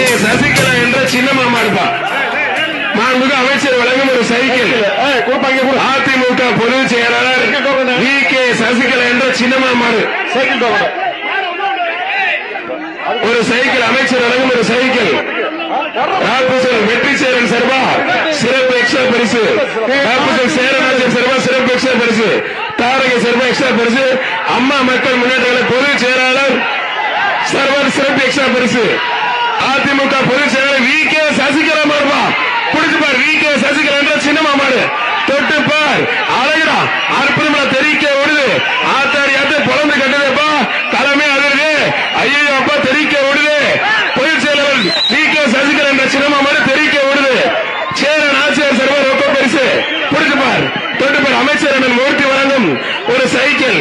K Sasikala என்ற சின்னமாமா இருப்பா. மாண்புமிகு அமைச்சர் வழங்கும் ஒரு சைக்கிள். அதிமுக பொதுச் செயலாளர் வி கே சசிகலா என்ற சின்னமாமாறு ஒரு சைக்கிள். அமைச்சர் வழங்கும் ஒரு சைக்கிள். வெற்றி சேரன் சர்வா சிறப்பு எக்ஸ்ட்ரா பரிசு. சேரராஜன் சர்வா சிறப்பு எக்ஸ்ட்ரா பரிசு. தாரக சர்வா எக்ஸ்ட்ரா பரிசு. அம்மா மக்கள் முன்னேற்ற பொதுச் செயலாளர் சர்வர் சிறப்பு எக்ஸ்ட்ரா பரிசு. அதிமுக பொதுச் செயலாளர் வி கே சசிகலா மாறுபா. புடிச்சுப்பார் வி கே சசிகலா என்ற சின்னமா மாறு. தொட்டுப்பார் அழகுடா அற்புதமா தெரிவிக்க ஓடுது. ஆத்தாடி ஆத்து புலந்து கட்டுதப்பா தலைமை அதிர்வு. ஐயோ அப்பா தெரிவிக்க ஓடுது. பொதுச் செயலாளர் வி கே சசிகலா என்ற சின்னமா மாறு தெரிவிக்க ஓடுது. சேரன் ஆட்சியர் சர்வர் ரொக்க பரிசு. புடிச்சுப்பார் தொட்டுப்பார் அமைச்சர் அண்ணன் மூர்த்தி வழங்கும் ஒரு சைக்கிள்.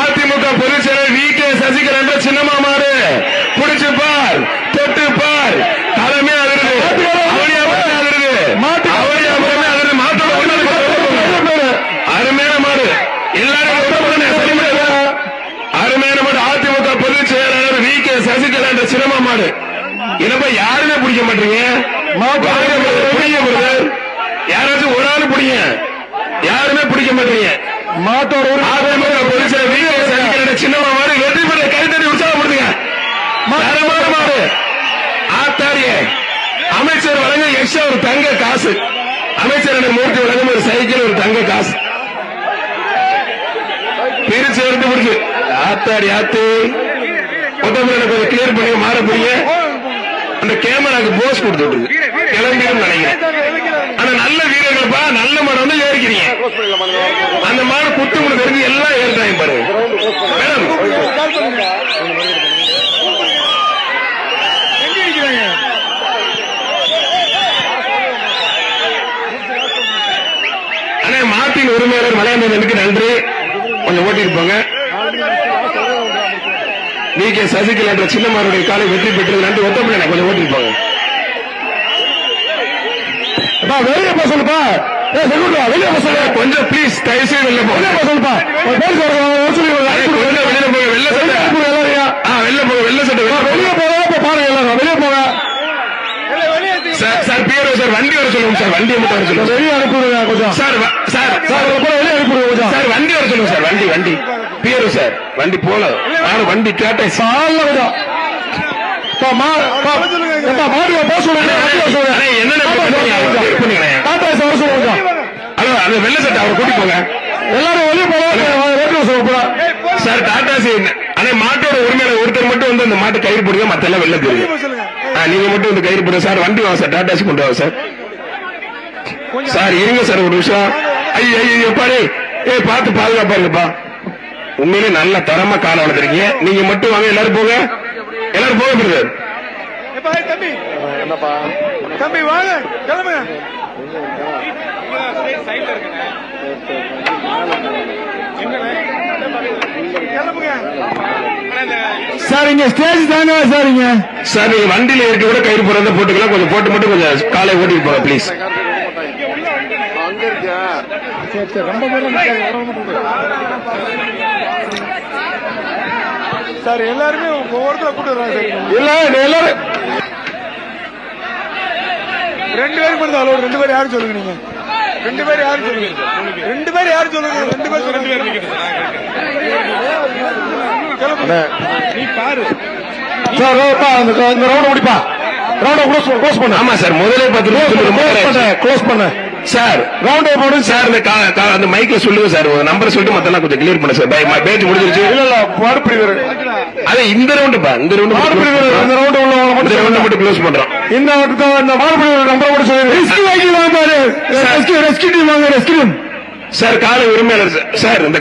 அதிமுக பொதுச் செயலாளர் வி கே சசிகலா என்ற சின்னமா மாறு. புடிச்சுப்பார் தொட்டுப்பார் தலைமை அதிர்வு. அருமையான மாடு எல்லாரும் அருமையான மாடு. அதிமுக பொதுச் செயலாளர் வி கே சசிகலா என்ற சிரம மாடு. என்னப்பா யாருமே பிடிக்க மாட்டீங்க. யாராச்சும் ஒரு ஆள் பிடிங்க. யாருமே பிடிக்க மாட்டீங்க. மாட்டோட அதிமுக பொதுச் செயலாளர் வி கே சசிகலா என்ற சின்னமா மாடு வெற்றி பெற கைத்தறி உற்சாகப்படுத்துங்க. தரமான மாடு. ஆத்தாரிய அமைச்சர் வழங்க எக்ஸ்ட்ரா ஒரு தங்க காசு. அமைச்சர் மூர்த்தி வழங்கும் ஒரு சைக்கிள் ஒரு தங்க காசு. பிரிச்சு எடுத்து முடிச்சு ஆத்தாடி ஆத்து கொஞ்சம் கிளியர் பண்ணி மாற புரிய அந்த கேமராக்கு போஸ் கொடுத்து கிளம்பிடும் நினைக்கிறேன். ஆனா நல்ல வீரர்கள்ப்பா நல்ல மாடு வந்து ஏறிக்கிறீங்க. அந்த மாடு குத்து முன்னு தெரிஞ்சு எல்லாம் ஏறிட்டாங்க பாருங்க மேடம். மாட்டின் உரிமையாளர் மலையாளருக்கு நன்றி. கொஞ்சம் ஓட்டிட்டு போங்க. வி கே சசிகலா என்ற சின்னமாருடைய காலை வெற்றி பெற்றது நன்றி. ஒத்தப்பட கொஞ்சம் ஓட்டிட்டு போங்க. வெளியே போக சொல்லுப்பா. வெளியே போக சொல்ல கொஞ்சம் பிளீஸ் தயவுசெய்து வெளியே போக சொல்லுப்பா. வெளியில போக வெள்ள சட்டை வெளில போக வெள்ள சட்டை வெளியே போக பாருங்க எல்லாரும் வெளியே போக. சார் பியரோ சார் வண்டி வர சொல்லுங்க சார். வண்டியை மட்டும் வர சொல்லுங்க. வெளியே அனுப்பிடுங்க கொஞ்சம் சார். சார் வெளியே அனுப்பிடுங்க சார். வண்டி வர சொல்லுங்க சார். வண்டி பியரோ சார் வண்டி போல நானும் வண்டி கேட்டேன் சார். வெள்ள சட்டை அவர் கூட்டி போங்க. எல்லாரும் வெளியே போக சார். டாடா ஆனா மாட்டோட உரிமையாளர் ஒருத்தர் மட்டும் வந்து அந்த மாட்டு கயிறு போடுங்க. மத்த எல்லாம் வெளில போயிருங்க. நீங்க மட்டும் வந்து கயிறு போடுங்க சார். வண்டி வாங்க சார். டாடாசி கொண்டு வாங்க சார். சார் இருங்க சார் ஒரு நிமிஷம். ஐயோ பாரு பார்த்து பாதுகாப்பா இருங்கப்பா. உண்மையிலே நல்ல தரமா காலம் வளர்த்துருக்கீங்க. நீங்க மட்டும் வாங்க. எல்லாரும் போங்க. எல்லாரும் போக பிரதர். தம்பி வாங்க கிளம்புங்க. சார் இங்க ஸ்டேஜ் தானே சார். இங்க சார் நீங்க வண்டியில இருக்க கூட கயிறு போடுறத போட்டுக்கலாம். கொஞ்சம் போட்டு மட்டும் கொஞ்சம் காலை ஓட்டிட்டு போங்க பிளீஸ். சார் எல்லாருமே ஒவ்வொருத்தர கூட்டு வர்றாங்க. எல்லாரும் 2 பேருக்கு மட்டும் அலோடு. 2 பேர் யாரும் சொல்லுங்க. நீங்க 2 பேர் யாரும் சொல்லுங்க. 2 பேர் யாரும் சொல்லுங்க. 2 பேர் சொல்லுங்க. நீ பாரு ரவுண்ட் முடிப்பா. ரவுண்ட் க்ளோஸ் பண்ணு. ஆமா சார் முதலே பார்த்து க்ளோஸ் பண்ண சார். ரவுண்ட் போடும் சார். அந்த மைக்ல சொல்லுங்க சார். நம்பர் சொல்லிட்டு மத்தெல்லாம் கொஞ்சம் கிளியர் பண்ண சார். பேச்சு முடிஞ்சிருச்சு. இல்ல மாடுபிரிவர் அது இந்த ரவுண்டுப்பா. இந்த ரவுண்ட் மட்டும் க்ளோஸ் பண்றோம். இந்த மாடுபிரிவர் நம்பர் மட்டும் சொல்லுங்க. ரெஸ்கியூ டீம் வாங்க. ரெஸ்கியூ சார் காலை உரிமையாளர் சார்.